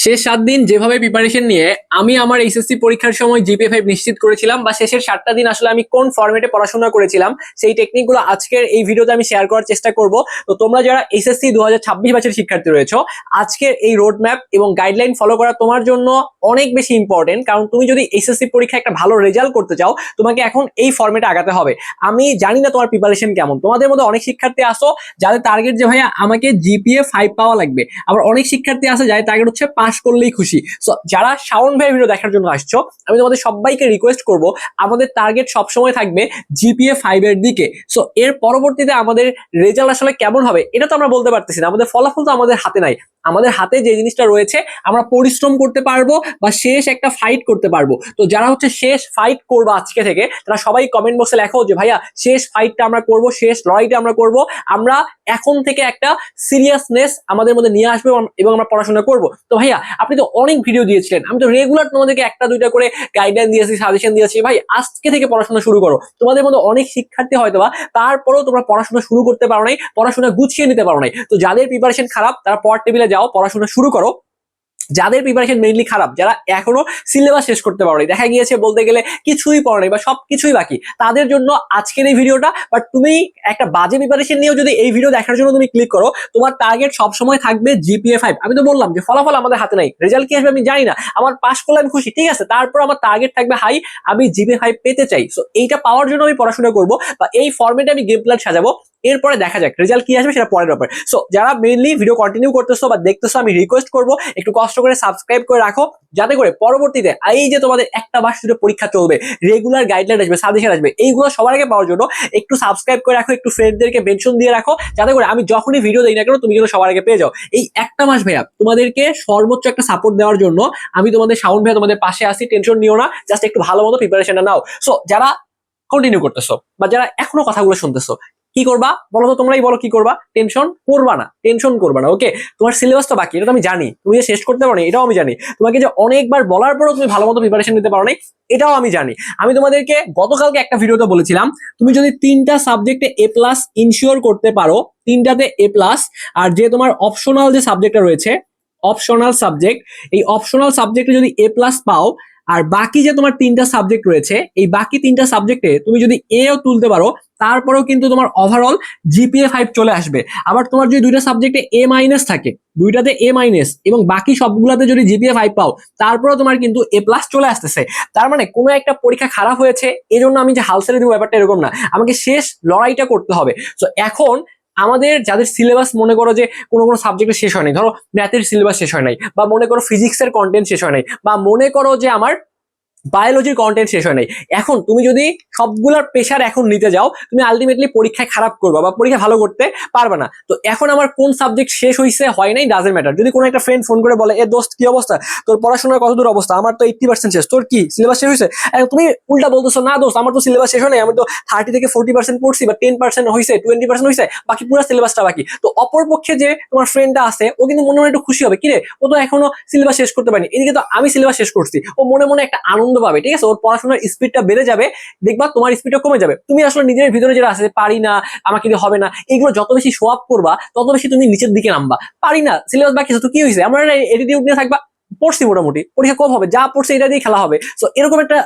শেষ 7 দিন যেভাবে প্রিপারেশন নিয়ে আমি আমার এইচএসসি পরীক্ষার সময় জিপিএ 5 নিশ্চিত করেছিলাম, বা শেষের 7টা দিন আসলে আমি কোন ফরম্যাটে পড়াশোনা করেছিলাম সেই টেকনিকগুলো আজকের এই ভিডিওতে আমি শেয়ার করার চেষ্টা করব। তো তোমরা যারা এইচএসসি 2026 ব্যাচের শিক্ষার্থী রয়েছো, আজকের এই রোড ম্যাপ এবং গাইডলাইন ফলো করা তোমার জন্য অনেক বেশি ইম্পর্টেন্ট। কারণ তুমি যদি এইচএসসি পরীক্ষায় একটা ভালো রেজাল্ট করতে চাও, তোমাকে এখন এই ফরম্যাটে আগাতে হবে। আমি জানি না তোমার প্রিপারেশন কেমন, তোমাদের মধ্যে অনেক শিক্ষার্থী আসো যাদের টার্গেট যে ভাইয়া আমাকে জিপিএ 5 পাওয়া লাগবে, আবার অনেক শিক্ষার্থী আছে যাদের টার্গেট হচ্ছে পাস করলেই খুশি। সো যারা শাওন ভাইয়ের ভিডিও দেখার জন্য আসছো, আমি তোমাদের সবাইকে রিকোয়েস্ট করব, আমাদের টার্গেট সবসময় থাকবে জিপিএ 5 এর দিকে। সো এর পরবর্তীতে আমাদের রেজাল্ট আসলে কেমন হবে এটা তো আমরা বলতে পারতেছি না, আমাদের ফলাফল তো আমাদের হাতে নাই। আমাদের হাতে যে জিনিসটা রয়েছে, আমরা পরিশ্রম করতে পারবো বা শেষ একটা ফাইট করতে পারবো। তো যারা হচ্ছে শেষ ফাইট করবো আজকে থেকে, তারা সবাই কমেন্ট বক্সে লেখো যে ভাইয়া শেষ ফাইটটা আমরা করব, শেষ লড়াইটা আমরা করব। আমরা এখন থেকে একটা সিরিয়াসনেস আমাদের মধ্যে নিয়ে আসবো এবং আমরা পড়াশোনা করব। তো ভাইয়া আপনি তো অনেক ভিডিও দিয়েছিলেন, আমি তো রেগুলার তোমাদেরকে একটা দুইটা করে গাইডলাইন দিয়েছি, সাজেশন দিয়েছি, ভাই আজকে থেকে পড়াশোনা শুরু করো। তোমাদের মধ্যে অনেক শিক্ষার্থী হয়তো বা তারপরেও তোমরা পড়াশোনা শুরু করতে পারো নাই, পড়াশোনা গুছিয়ে নিতে পারো নাই। তো যাদের প্রিপারেশন খারাপ তারা পড়ার টেবিলে যাও, পড়াশোনা শুরু করো। যাদের প্রিপারেশন মেইনলি খারাপ, যারা এখনো সিলেবাস শেষ করতে পারো নাই, দেখা গিয়েছে বলতে গেলে কিছুই পড়ো নাই বা সবকিছুই বাকি, তাদের জন্য আজকের এই ভিডিওটা। বাট তুমি একটা বাজে প্রিপারেশন নিয়েও যদি এই ভিডিও দেখার জন্য তুমি ক্লিক করো, তোমার টার্গেট সবসময় থাকবে জিপিএ 5। আমি তো বললাম যে ফলাফল আমাদের হাতে নাই, রেজাল্ট কি আসবে আমি জানি না, আমার পাস করলে আমি খুশি, ঠিক আছে, তারপর আমার টার্গেট থাকবে হাই, আমি জিপিএ 5 পেতে চাই। সো এইটা পাওয়ার জন্য আমি পড়াশোনা করবো বা এই ফরম্যাটে আমি গেম প্ল্যান সাজাবো। এরপরে দেখা যাক রেজাল্ট কি আসবে, সেটা পরের ব্যাপার। সো যারা মেইনলি ভিডিও কন্টিনিউ করতেছো বা দেখতেছো, আমি রিকোয়েস্ট করবো একটু কষ্ট করে সাবস্ক্রাইব করে রাখো, যাতে করে পরবর্তীতে এই যে তোমাদের একটা ভার্সিটির পরীক্ষা চলবে, রেগুলার গাইডলাইন আসবে, সাজেশন আসবে, এইগুলো সবার আগে পাওয়ার জন্য একটু সাবস্ক্রাইব করে রাখো, একটু ফ্রেন্ডদেরকে মেনশন দিয়ে রাখো, যাতে করে আমি যখনই ভিডিও দিই না কেন তুমি যেন সবার আগে পেয়ে যাও। এই একটা মাস ভাইয়া তোমাদেরকে সর্বোচ্চ একটা সাপোর্ট দেওয়ার জন্য আমি তোমাদের শাওন ভাইয়া তোমাদের পাশে আসি, টেনশন নিও না, জাস্ট একটু ভালো মতো প্রিপারেশনটা নাও। সো যারা কন্টিনিউ করতেছো বা যারা এখনো কথাগুলো শুনতেছো, কি করবা বলো তো, তোমরাই বলো কি করবা। টেনশন করবা না, টেনশন করবা না, ওকে। তোমার সিলেবাস তো বাকি, এটা তো আমি জানি, তুমি যে শেষ করতে পারো না এটাও আমি জানি, তোমাকে যে অনেকবার বলার পরও তুমি ভালো মতো প্রিপারেশন নিতে পারো না এটাও আমি জানি। আমি তোমাদেরকে গতকালকে একটা ভিডিওতে বলেছিলাম, তুমি যদি 3টা সাবজেক্টে A+ ইনশিওর করতে পারো, 3টাতে A+, আর যে তোমার অপশনাল যে সাবজেক্টটা রয়েছে, অপশনাল সাবজেক্ট, এই অপশনাল সাবজেক্টে যদি A+ পাও, আর বাকি যে তোমার 3টা সাবজেক্ট রয়েছে, এই বাকি 3টা সাবজেক্টে তুমি যদি এও তুলতে পারো, তারপরেও কিন্তু তোমার ওভারঅল জিপিএ 5 চলে আসবে। আবার তোমার যদি 2টা সাবজেক্টে A- থাকে, 2টাতে A- এবং বাকি সবগুলাতে যদি জিপিএ 5 পাও, তারপরেও তোমার কিন্তু A+ চলে আসতেছে। তার মানে কোনো একটা পরীক্ষা খারাপ হয়েছে এজন্য আমি যে হাল ছেড়ে দিব ব্যাপারটা এরকম না, আমাকে শেষ লড়াইটা করতে হবে। তো এখন আমাদের যাদের সিলেবাস মনে করো যে কোনো কোনো সাবজেক্টে শেষ হয় নাই, ধরো ম্যাথের সিলেবাস শেষ হয় নাই, বা মনে করো ফিজিক্সের কন্টেন্ট শেষ হয় নাই, বা মনে করো যে আমার বায়োলজির কন্টেন্ট শেষ হয় নাই, এখন তুমি যদি সবগুলার প্রেশার এখন নিতে যাও, তুমি আলটিমেটলি পরীক্ষায় খারাপ করবা বা পরীক্ষা ভালো করতে পারবে না। তো এখন আমার কোন সাবজেক্ট শেষ হয়েছে হয় নাই ডাজেন্ট ম্যাটার। যদি কোনো একটা ফ্রেন্ড ফোন করে বলে, এ দোস্ত কি অবস্থা, তোর পড়াশোনার কত দূর অবস্থা, আমার তো 80% শেষ, তোর কি সিলেবাস শেষ হয়েছে, তুমি উল্টা বলতেছো, না দোস্ত আমার তো সিলেবাস শেষ হয় নাই, আমি তো 30 থেকে 40% পড়ছি, বা 10% হয়েছে, 20% হয়েছে, বাকি পুরো সিলেবাসটা বাকি। তো অপরপক্ষে যে তোমার ফ্রেন্ডটা আছে, ও কিন্তু মনে মনে একটু খুশি হবে, কিরে ও তো এখনো সিলেবাস শেষ করতে পারেনি, এদিকে তো আমি সিলেবাস শেষ করছি, ও মনে মনে একটা আনন্দ পাবে, ঠিক আছে, ওর পড়াশোনার স্পিডটা বেড়ে যাবে, দেখবা তোমার স্পিডটা কমে যাবে। তুমি আসলে নিজের ভিতরে যেটা আছে, পারি না, আমাকে দিয়ে হবে না, এগুলো যত বেশি শো আপ করবা তত বেশি তুমি নিচের দিকে নামবা। পারি না, সিলেবাস বাকি আছে তো কি হয়েছে, আমার এটিটিউড নিয়ে থাকবা, পড়ছি মোটামুটি, পরীক্ষা কম হবে, যা পড়ছে এটা দিয়ে খেলা হবে। তো এরকম একটা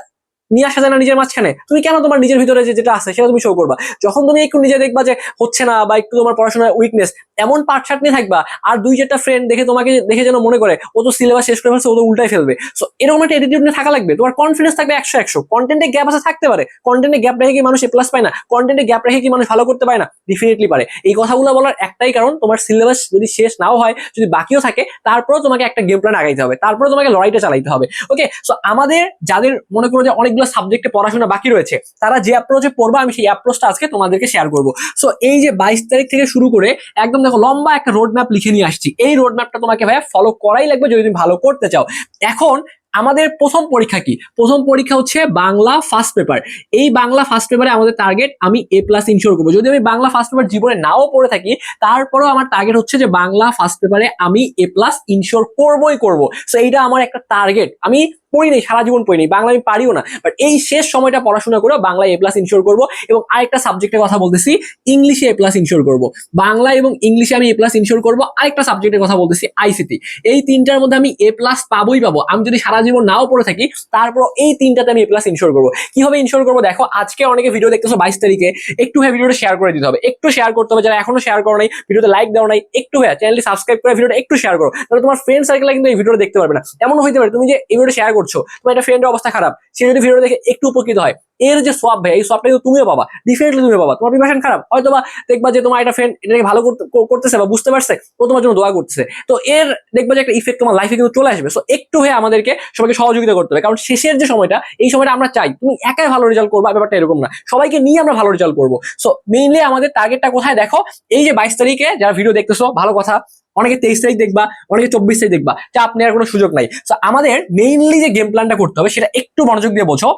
নিয়ে আসা যায় না নিজের মাঝখানে। তুমি কেন তোমার নিজের ভিতরে যেটা আছে সেটা তুমি শো করবা? যখন তুমি একটু নিজে দেখবা যে হচ্ছে না, বা একটু তোমার পড়াশোনার উইকনেস, এমন পাটশাট নিয়ে থাকবা, আর 2-4টা ফ্রেন্ড দেখে তোমাকে দেখে যেন মনে করে ও তো সিলেবাস শেষ করে ফেলছে, ও তো উল্টাই ফেলবে। সো এরকম একটা অ্যাটিটিউড নিয়ে থাকা লাগবে, তোমার কনফিডেন্স থাকবে 100-100। কন্টেন্টে গ্যাপ আছে, থাকতে পারে, কন্টেন্টে গ্যাপ রেখে কি মানুষ A+ পায় না? কন্টেন্টে গ্যাপ রেখে কি মানুষ ভালো করতে পারে না? ডেফিনেটলি পারে। এই কথাগুলো বলার একটাই কারণ, তোমার সিলেবাস যদি শেষ নাও হয়, যদি বাকিও থাকে, তারপরেও তোমাকে একটা গেম প্ল্যান আগাইতে হবে, তারপরে তোমাকে লড়াইটা চালাইতে হবে, ওকে। সো আমাদের যাদের মনে করো যে অনেকগুলো সাবজেক্টে পড়াশোনা বাকি রয়েছে, তারা যে অ্যাপ্রোচে পড়বা, আমি সেই অ্যাপ্রোচটা আজকে তোমাদেরকে শেয়ার করবো। সো এই যে 22 তারিখ থেকে শুরু করে একদম দেখো লম্বা একটা রোড ম্যাপ লিখে নিয়ে আসছি, এই রোড ম্যাপটা তোমাকে ভাইয়া ফলো করাই লাগবে যদি তুমি ভালো করতে চাও। এখন আমাদের প্রথম পরীক্ষা কি? প্রথম পরীক্ষা হচ্ছে বাংলা ফার্স্ট পেপার। এই বাংলা ফার্স্ট পেপারে আমাদের টার্গেট আমি A+ ইনশিওর করবো। যদি আমি বাংলা ফার্স্ট পেপার জীবনে নাও পড়ে থাকি, তারপরেও আমার টার্গেট হচ্ছে যে বাংলা ফার্স্ট পেপারে আমি A+ ইনশিওর করবোই করবো। সো এইটা আমার একটা টার্গেট, আমি পড়ি নাই, সারা জীবন পড়ি নাই, বাংলা আমি পারিও না, বাট এই শেষ সময়টা পড়াশোনা করে বাংলা এ প্লাস ইনশিওর করবো। এবং আরেকটা সাবজেক্টের কথা বলতেছি, ইংলিশে এ প্লাস ইনশিওর করবো। বাংলা এবং ইংলিশে আমি এ প্লাস ইনশিওর করবো। আরেকটা সাবজেক্টের কথা বলতেছি, আইসিটি। এই তিনটার মধ্যে আমি এ প্লাস পাবোই পাবো, আমি যদি সারা জীবন নাও পড়ে থাকি তারপর এই তিনটাতে আমি এ প্লাস ইনশিওর করবো। কিভাবে ইনশিওর করবো দেখো, আজকে অনেকে ভিডিও দেখতেছো 22 তারিখে, একটু ভাই ভিডিওটা শেয়ার করে দিতে হবে, একটু শেয়ার করতে হবে। যারা এখনো শেয়ার করো নাই, ভিডিওতে লাইক দাও নাই, একটু ভাই চ্যানেলটি সাবস্ক্রাইব করে ভিডিওটা একটু শেয়ার করো, তাহলে তোমার ফ্রেন্ড সার্কেলে কিন্তু এই ভিডিওটা দেখতে পারবে না। এমন হইতে পারে তুমি যে এই ভিডিও শেয়ার করছো, তোমার একটা ফ্রেন্ডের অবস্থা খারাপ, সে যদি ভিডিও দেখে একটু উপকৃত হয়, এর যে সোয়াব ভাই, এই সোয়াবটা কিন্তু তুমিও পাবা, ডিফারেন্টলি তুমিও পাবা। তোমার প্রিপারেশন খারাপ, হয়তো বা দেখবা যে তোমার একটা ফ্রেন্ড এটাকে ভালো করতেছে বা বুঝতে পারছে, ও তোমার জন্য দোয়া করতেছে, তো এর দেখবা যে একটা ইফেক্ট তোমার লাইফে কিন্তু চলে আসবে। সো একটু হয়ে আমাদেরকে সবাইকে সহযোগিতা করতে হবে, কারণ শেষের যে সময়টা, এই সময়টা আমরা চাই তুমি একাই ভালো রেজাল্ট করবা, ব্যাপারটা এরকম না, সবাইকে নিয়ে আমরা ভালো রেজাল্ট করবো। সো মেইনলি আমাদের টার্গেটটা কোথায় দেখো, এই যে 22 তারিখে যারা ভিডিও দেখতেছো, ভালো কথা, অনেকে 23 তারিখ দেখবা, অনেকে 24 তারিখ দেখবা, চাপ নেওয়ার কোনো সুযোগ নাই। তো আমাদের মেইনলি যে গেম প্ল্যানটা করতে হবে সেটা একটু মনোযোগ দিয়ে বোঝো।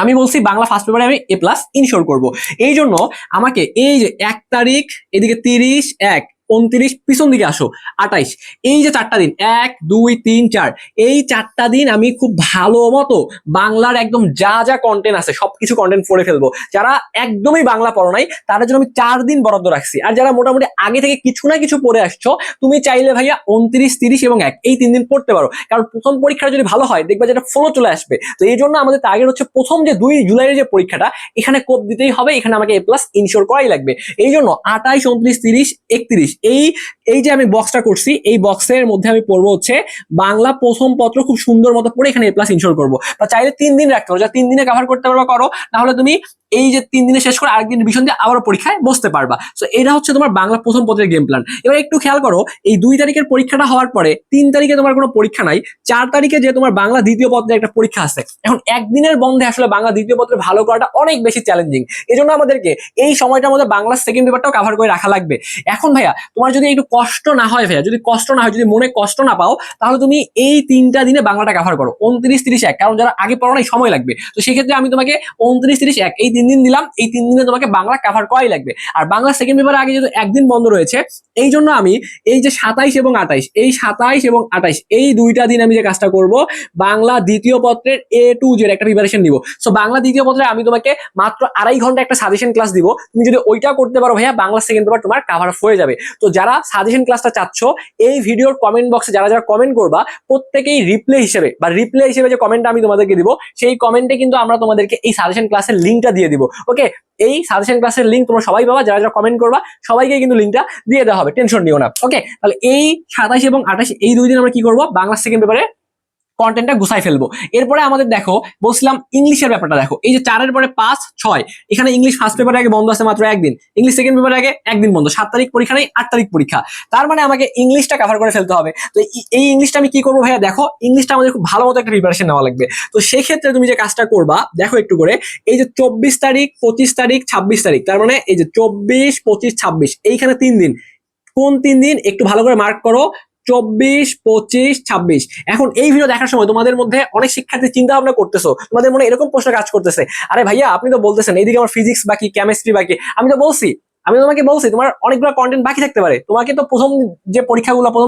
আমি বলছি বাংলা ফার্স্ট পেপারে আমি এ প্লাস ইনশিওর করবো, এই জন্য আমাকে এই যে 1 তারিখ, এদিকে 30, 1, 29, পিছন দিকে আসো 28, এই যে 4টা দিন, 1, 2, 3, 4, এই 4টা দিন আমি খুব ভালো মতো বাংলার একদম যা যা কন্টেন্ট আছে সবকিছু কন্টেন্ট পড়ে ফেলবো। যারা একদমই বাংলা পড়ো নাই তাদের জন্য আমি 4 দিন বরাদ্দ রাখছি। আর যারা মোটামুটি আগে থেকে কিছু না কিছু পড়ে আসছো, তুমি চাইলে ভাইয়া 29, 30 এবং 1 এই 3 দিন পড়তে পারো, কারণ প্রথম পরীক্ষাটা যদি ভালো হয় দেখবা যেটা ফলো চলে আসবে। তো এই জন্য আমাদের টার্গেট হচ্ছে প্রথম যে 2 জুলাইয়ের যে পরীক্ষাটা, এখানে কোপ দিতেই হবে, এখানে আমাকে এ প্লাস ইনশিওর করাই লাগবে। এই জন্য 28, 29, 30, 31 এই এই যে আমি বক্সটা করছি, এই বক্সের মধ্যে আমি পড়বো হচ্ছে বাংলা প্রথম পত্র, খুব সুন্দর মতো পড়ে এখানে এ প্লাস ইনশিওর করবো। বা চাইলে 3 দিন রাখতে পারো, যা 3 দিনে কভার করতে পারবা করো, নাহলে তুমি এই যে 3 দিনে শেষ করে আরেকদিন রিভিশন দিয়ে আবারও পরীক্ষায় বসতে পারবা। সো এটা হচ্ছে তোমার বাংলা প্রথম পত্রের গেম প্ল্যান। এবার একটু খেয়াল করো, এই 2 তারিখের পরীক্ষাটা হওয়ার পরে 3 তারিখে তোমার কোনো পরীক্ষা নাই, 4 তারিখে যে তোমার বাংলা দ্বিতীয় পত্রের একটা পরীক্ষা আছে। এখন একদিনের বন্ধে আসলে বাংলা দ্বিতীয় পত্রে ভালো করাটা অনেক বেশি চ্যালেঞ্জিং, এই জন্য আমাদেরকে এই সময়টার মধ্যে বাংলা সেকেন্ড পেপারটাও কভার করে রাখা লাগবে। এখন ভাইয়া তোমার যদি একটু কষ্ট না হয়, ভাইয়া যদি কষ্ট না হয়, যদি মনে কষ্ট না পাও, তাহলে তুমি এই 3টা দিনে বাংলাটা কভার করো, 29, 30, 1, কারণ যারা আগে পড়ো নাই সময় লাগবে। তো সেই ক্ষেত্রে আমি তোমাকে 29, 30, 1 এই 3 দিন দিলাম, এই 3 দিনে তোমাকে বাংলা কভার করাই লাগবে। আর বাংলা সেকেন্ড পেপারে আগে যেহেতু একদিন বন্ধ রয়েছে, এই জন্য আমি এই যে 27 এবং 28, এই 27 এবং 28 এই 2টা দিন আমি যে কাজটা করব, বাংলা দ্বিতীয় পত্রের A to Z একটা প্রিপারেশন নিব। সো বাংলা দ্বিতীয় পত্রে আমি তোমাকে মাত্র 2.5 ঘন্টা একটা সাজেশন ক্লাস দিব, তুমি যদি ওইটা করতে পারো ভাইয়া, বাংলা সেকেন্ড পেপার তোমার কভার হয়ে যাবে। তো যারা সাজেশন ক্লাসটা চাচ্ছ, এই ভিডিওর কমেন্ট বক্সে যারা যারা কমেন্ট করবা, প্রত্যেকেই রিপ্লে হিসেবে যে কমেন্টটা আমি তোমাদেরকে দিব, সেই কমেন্টে কিন্তু আমরা তোমাদেরকে এই সাজেশন ক্লাসের লিঙ্কটা দিয়ে দিব। ওকে, এই সাজেশন ক্লাসের লিঙ্ক তোমরা সবাই পাবা, যারা যারা কমেন্ট করবা সবাইকে কিন্তু লিঙ্কটা দিয়ে দেওয়া হবে, টেনশন নিও না। ওকে, তাহলে এই 27 এবং 28 এই 2 দিন আমরা কি করবো, বাংলা সেকেন্ড পেপারে কন্টেন্টটা গুছাই ফেলবো। এরপরে আমাদের দেখো বলছিলাম ইংলিশের ব্যাপারটা দেখো, এই যে 4-এর পরে 5, 6, এখানে ইংলিশ ফার্স্ট পেপারে আগে বন্ধ আছে মাত্র একদিন, ইংলিশ সেকেন্ড পেপারে আগে একদিন বন্ধ, 7 তারিখ পরীক্ষা নেই, 8 তারিখ পরীক্ষা, তার মানে আমাকে ইংলিশটা কভার করে ফেলতে হবে। তো এই ইংলিশটা আমি কি করবো ভাইয়া, দেখো ইংলিশটা আমাদের খুব ভালো মতো একটা প্রিপারেশন নেওয়া লাগবে। তো সেই ক্ষেত্রে তুমি যে কাজটা করবা দেখো একটু করে, এই যে 24 তারিখ, 25 তারিখ, 26 তারিখ, তার মানে এই যে 24, 25, 26 এইখানে 3 দিন, কোন 3 দিন একটু ভালো করে মার্ক করো, 24, 25, 26। এখন এই ভিডিও দেখার সময় তোমাদের মধ্যে অনেক শিক্ষার্থী চিন্তা ভাবনা করতেছো, তোমাদের মনে এরকম প্রশ্ন কাজ করতেছে, আরে ভাইয়া আপনি তো বলতেছেন এইদিকে আমার ফিজিক্স বাকি, কেমিস্ট্রি বাকি, আমি তোমাকে বলছি তোমার অনেকগুলো কন্টেন্ট বাকি থাকতে পারে, তোমাকে তো প্রথম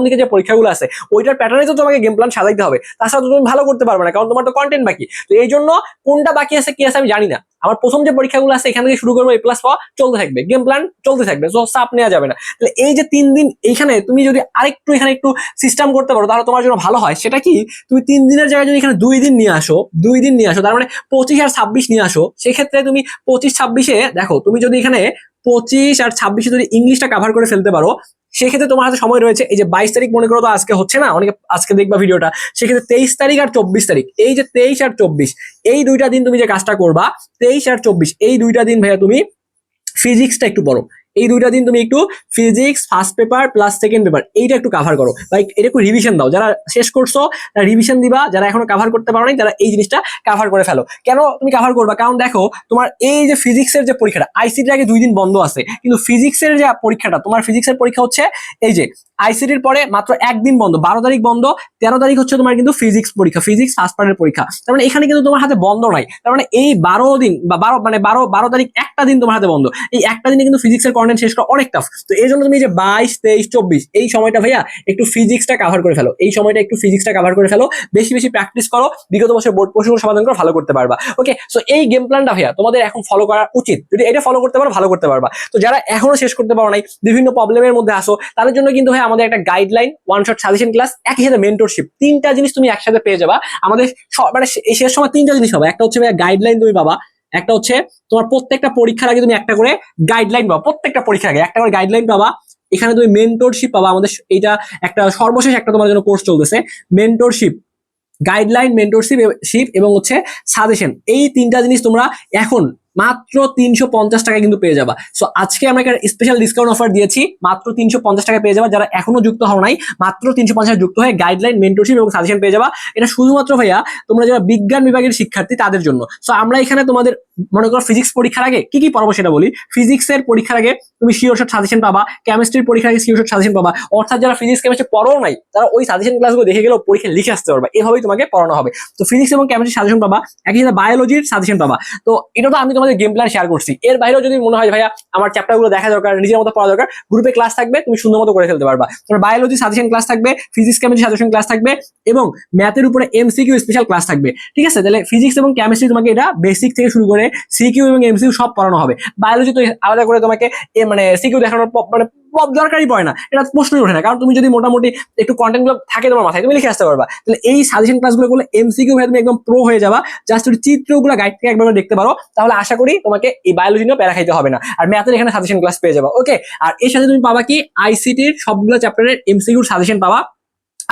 দিকে যে পরীক্ষাগুলো আছে ওইটার প্যাটার্নে তো তোমাকে গেম প্ল্যান সাজাইতে হবে, তাছাড়া তো তুমি ভালো করতে পারবে না, কারণ তোমার তো কন্টেন্ট বাকি। তো এই জন্য কোনটা বাকি আছে কি আছে আমি জানি না, আমার প্রথম যে পরীক্ষাগুলো আছে এখান থেকে শুরু করবো, এ প্লাস পাওয়া চলতে থাকবে, গেম প্ল্যান চলতে থাকবে, তো চাপ নেওয়া যাবে না। তাহলে এই যে 3 দিন এইখানে তুমি যদি আরেকটু এখানে একটু সিস্টেম করতে পারো তাহলে তোমার জন্য ভালো হয়। সেটা কি, তুমি 3 দিনের জায়গায় যদি এখানে 2 দিন নিয়ে আসো, তার মানে 25 আর 26 নিয়ে আসো, সেক্ষেত্রে তুমি 25, 26-এ দেখো, তুমি যদি এখানে 25 আর 26-এ যদি ইংলিশটা কভার করে ফেলতে পারো, সেক্ষেত্রে তোমার হাতে সময় রয়েছে, এই যে 22 তারিখ মনে করো তো আজকে হচ্ছে না, অনেকে আজকে দেখবা ভিডিওটা, সেক্ষেত্রে 23 তারিখ আর 24 তারিখ, এই যে 23 আর 24 এই 2টা দিন তুমি যে কাজটা করবা, 23 আর 24 এই 2টা দিন ভাইয়া তুমি ফিজিক্সটা একটু পড়ো, এই 2টা দিন তুমি একটু physics first paper plus second paper এইটা একটু কভার করো, বা এটা একটু রিভিশন দাও, যারা শেষ করছো তারা রিভিশন দিবা, যারা এখনো কভার করতে পারো নাই তারা এই জিনিসটা কভার করে ফেলো। কেন তুমি কভার করবা, কারণ দেখো তোমার এই যে ফিজিক্সের যে পরীক্ষাটা, আইসিটির আগে 2 দিন বন্ধ আছে, কিন্তু ফিজিক্সের যে পরীক্ষাটা, তোমার ফিজিক্সের পরীক্ষা হচ্ছে এই যে আইসিটির পরে মাত্র একদিন বন্ধ, 12 তারিখ বন্ধ, 13 তারিখ হচ্ছে তোমার কিন্তু ফিজিক্স পরীক্ষা, ফিজিক্স ফার্স্ট পার্টের পরীক্ষা, তার মানে এখানে কিন্তু তোমার হাতে বন্ধ নাই, তার মানে এই 12 দিন বা 12 তারিখ একটা দিন তোমার হাতে বন্ধ, এই একটা দিনে কিন্তু ফিজিক্সের কন্টেন্ট শেষ করা অনেক টাফ। তো এই জন্য তুমি যে 22, 23, 24 এই সময়টা ভাইয়া একটু ফিজিক্সটা কভার করে ফেলো, এই সময়টা একটু ফিজিক্সটা কভার করে ফেলো, বেশি বেশি প্র্যাকটিস করো, বিগত বছর বোর্ড প্রশ্নগুলো সমাধান করে ভালো করতে পারবা। ওকে, সো এই গেম প্ল্যানটা ভাইয়া তোমাদের এখন ফলো করা উচিত, যদি এটা ফলো করতে পারো ভালো করতে পারবা। তো যারা এখনো শেষ করতে পারো নাই, বিভিন্ন প্রবলেমের মধ্যে আসো, তাদের জন্য কিন্তু ভাই আমাদের একটা guideline, one shot suggestion class, একই সাথে মেন্টরশিপ, তিনটা জিনিস তুমি একসাথে পেয়ে যাবা আমাদের মানে এই শেষ সময় তিনটা জিনিস পাবা। একটা হচ্ছে ভাইয়া গাইডলাইন তুমি পাবা, একটা হচ্ছে তোমার প্রত্যেকটা পরীক্ষার আগে তুমি একটা করে গাইডলাইন পাবা, প্রত্যেকটা পরীক্ষার আগে একটা করে গাইডলাইন পাবা। এখানে তুমি মেন্টরশিপ পাবা, আমাদের এইটা একটা সর্বশেষ একটা তোমার জন্য কোর্স চলতেছে, মেন্টরশিপ, গাইডলাইন, মেন্টরশিপ এবং হচ্ছে সাজেশন। এই তিনটা জিনিস তোমরা এখন মাত্র 350 টাকা কিন্তু পেয়ে যাবা। সো আজকে আমরা একটা স্পেশাল ডিসকাউন্ট অফার দিয়েছি, মাত্র 350 টাকা পেয়ে যাবা। যারা এখনো যুক্ত হও নাই, মাত্র 350 যুক্ত হয়ে গাইডলাইন, মেন্টরশিপ এবং সাজেশন পেয়ে যাবা। এটা শুধুমাত্র ভাইয়া তোমরা যারা বিজ্ঞান বিভাগের শিক্ষার্থী তাদের জন্য। সো আমরা এখানে তোমাদের মনে করো ফিজিক্স পরীক্ষার আগে কি কি পড়াবো সেটা বলি। ফিজিক্সের পরীক্ষার আগে তুমি শিওর শট সাজেশন পাবা, কেমিস্ট্রির পরীক্ষার আগে শিওর শট সাজেশন পাবা। অর্থাৎ যারা ফিজিক্স কেমিস্ট্রি পড়ো নাই, তারা ওই সাজেশন ক্লাসগুলো দেখে গেলেও পরীক্ষা লিখে আসতে পারবা, এভাবেই তোমাকে পড়ানো হবে। তো ফিজিক্স এবং কেমিস্ট্রি সাজেশন পাবা, একই সাথে বায়োলজির সাজেশন পাবা। তো এটা তো আমি তোমাদের গেম প্ল্যান শেয়ার করছি। এর বাইরেও যদি মনে হয় ভাইয়া আমার চ্যাপ্টার গুলো দেখা দরকার, নিজের মতো পড়া দরকার, গ্রুপে ক্লাস থাকবে, তুমি সুন্দর মতো করে ফেলতে পারবা। তোমার বায়োলজি সাজেশন ক্লাস থাকবে, ফিজিক্স কেমিস্ট্রি সাজেশন ক্লাস থাকবে এবং ম্যাথের উপরে এমসিকিউ স্পেশাল ক্লাস থাকবে। ঠিক আছে, তাহলে ফিজিক্স এবং কেমিস্ট্রি তোমাকে এটা বেসিক থেকে শুরু করে সিকিউ এবং এমসিকিউ সব পড়ানো হবে। বায়োলজি তো আলাদা করে তোমাকে মানে সিকিউ দেখানোর মানে দরকারই পড়ে না, এটা প্রশ্নই ওঠে না, কারণ তুমি যদি মোটামুটি একটু কন্টেন্ট গুলো থাকে তোমার মাথায়, তুমি লিখে আসতে পারবা। তাহলে এই সাজেশন ক্লাসগুলো করলে এমসিকিউ ভাই তুমি একদম প্রো হয়ে যাবা। জাস্ট তুমি চিত্রগুলো গাইড থেকে একবার দেখতে পারো, তাহলে আশা করি তোমাকে এই বায়োলজি নিয়ে প্যারা খাইতে হবে না। আর ম্যাথের এখানে সাজেশন ক্লাস পেয়ে যাবা। ওকে, আর এর সাথে তুমি পাবা কি আইসিটির সবগুলো চ্যাপ্টারের এমসিকিউর সাজেশন পাবা,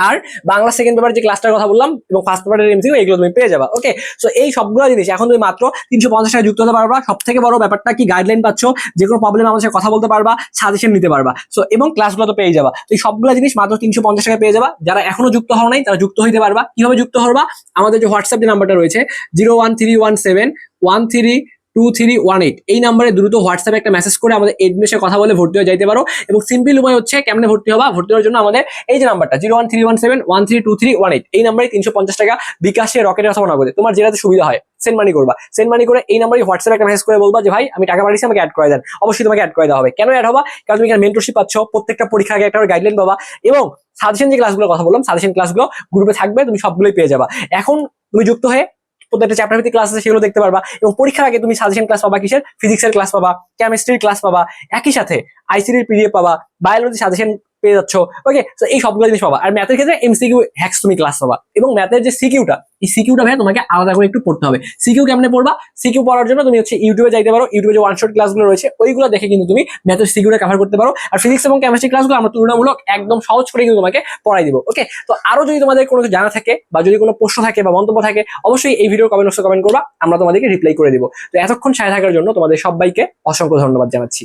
আর বাংলা সেকেন্ড পেপার যে ক্লাসটার কথা বললাম এবং ফার্স্ট পেপারের এমসিকিউ এগুলো তুমি পেয়ে যাবা। ওকে, সো এই সবগুলো জিনিস এখন তুমি মাত্র 350 টাকা যুক্ত হতে পারবা। সব থেকে বড় ব্যাপারটা কি, গাইডলাইন পাচ্ছ, যে কোনো প্রবলেম আমাদের সাথে কথা বলতে পারবা, সাজেশন নিতে পারবা। সো এবং ক্লাসগুলো তো পেয়ে যাবা। তো এই সবগুলো জিনিস মাত্র 350 টাকা পেয়ে যাবা। যারা এখনো যুক্ত হও নাই তারা যুক্ত হইতে পারবা। কিভাবে যুক্ত হবা, আমাদের যে হোয়াটসঅ্যাপ যে নাম্বারটা রয়েছে 01317132318, এই নাম্বারে দ্রুত হোয়াটসঅ্যাপে একটা মেসেজ করে আমাদের এডমিশনের কথা বলে ভর্তি হয়ে যাইতে পারো। এবং সিম্পল উপায় হচ্ছে কেমনে ভর্তি হবা, ভর্তি হওয়ার জন্য আমাদের এই যে নাম্বারটা 01317132318, এই নাম্বারে 350 টাকা বিকাশে, রকেটের অথবা নগদে তোমার যেটাতে সুবিধা হয় সেন্ড মানি করবা। সেন্ড মানি করে এই নাম্বারে হোয়াটসঅ্যাপে একটা মেসেজ করে বলবা যে ভাই আমি টাকা পাঠিয়েছি, আমাকে অ্যাড করে দেন। অবশ্যই তোমাকে অ্যাড করে দেওয়া হবে। কেন অ্যাড হবা, কারণ তুমি এখানে মেন্টরশিপ পাচ্ছ, প্রত্যেকটা পরীক্ষার আগে একটা গাইডলাইন পাবা এবং সাজেশন যে ক্লাসগুলো কথা বললাম, সাজেশন ক্লাসগুলো গ্রুপে থাকবে, তুমি সবগুলোই পেয়ে যাবা। এখন তুমি যুক্ত হয়ে প্রত্যেকটা চ্যাপ্টার ভিত্তিক ক্লাস আছে সেগুলো দেখতে পারবা এবং পরীক্ষার আগে তুমি সাজেশন ক্লাস পাবা, কিসের, ফিজিক্সের ক্লাস পাবা, কেমিস্ট্রির ক্লাস পাবা, একই সাথে আইসিটির পিডিএফ পাবা, বায়োলজি সাজেশন পেয়ে যাচ্ছ। ওকে, তো এই সবগুলো জিনিস পাবা। আর ম্যাথের ক্ষেত্রে এমসিকিউ হ্যাক্স তুমি ক্লাস পাবা এবং ম্যাথের যে সিকিউটা, এই সিকিউটা ভাই তোমাকে আলাদা করে একটু পড়তে হবে। সিকিউ কেমনে পড়বা, সিকিউ পড়ার জন্য তুমি হচ্ছে ইউটিউবে যাইতে পারো, ইউটিউবে যে ওয়ান শট ক্লাসগুলো রয়েছে ওইগুলো দেখে কিন্তু তুমি ম্যাথের সিকিউটা কভার করতে পারো। আর ফিজিক্স এবং কেমিস্ট্রি ক্লাসগুলো আমরা তুলনামূলক একদম সহজ করে কিন্তু তোমাকে পড়াই দিব। ওকে, তো আরো যদি তোমাদের কোনো কিছু জানা থাকে বা যদি কোনো প্রশ্ন থাকে বা মন্তব্য থাকে, অবশ্যই এই ভিডিও কমেন্ট বক্সে কমেন্ট করবা, আমরা তোমাদেরকে রিপ্লাই করে দিব। তো এতক্ষণ সাথে থাকার জন্য তোমাদের সবাইকে অসংখ্য ধন্যবাদ জানাচ্ছি।